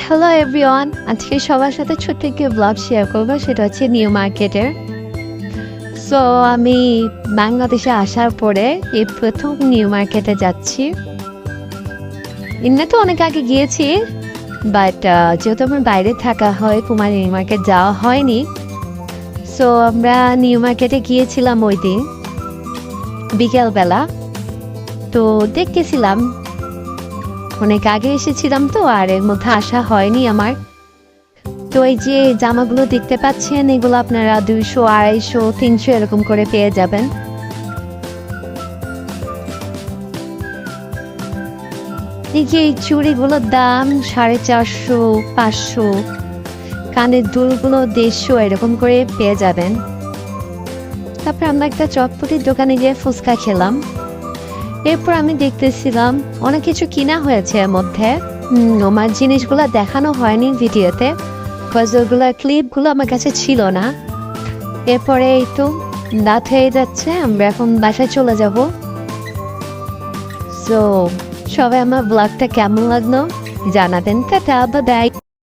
Hello everyone, আজকে সবার সাথে ছোট্ট একটি ব্লগ শেয়ার করবো, সেটা হচ্ছে নিউ মার্কেটের। সো আমি বাংলাদেশে আসার পরে এই প্রথম নিউ মার্কেটে যাচ্ছি। এমনি তো অনেক আগে গিয়েছি, বাট যেহেতু আমার বাইরে থাকা হয়, কুমার নিউ মার্কেট যাওয়া হয়নি। সো আমরা নিউ মার্কেটে গিয়েছিলাম ওই দিন বিকেলবেলা। তো দেখতেছিলাম, অনেক আগে এসেছিলাম তো, আর এর মধ্যে আসা হয়নি আমার। তো এই যে জামাগুলো দেখতে পাচ্ছেন, এগুলো আপনারা 200, 250, 300 এরকম করে পেয়ে যাবেন। এই যে এই চুড়িগুলোর দাম 450, 500, কানের দুলগুলো 150 এরকম করে পেয়ে যাবেন। তারপর আমরা একটা চটপটির দোকানে গিয়ে ফুচকা খেলাম। এরপর আমি দেখতেছিলাম অনেক কিছু কিনা হয়েছে এর মধ্যে। আমার জিনিসগুলো দেখানো হয়নি ভিডিওতে, ওগুলো ক্লিপগুলো আমার কাছে ছিল না। এরপরে এই তো রাত হয়ে যাচ্ছে, আমরা এখন বাসায় চলে যাব। সো সবাই আমার ব্লগটা কেমন লাগলো জানাবেন। Tata, bye bye.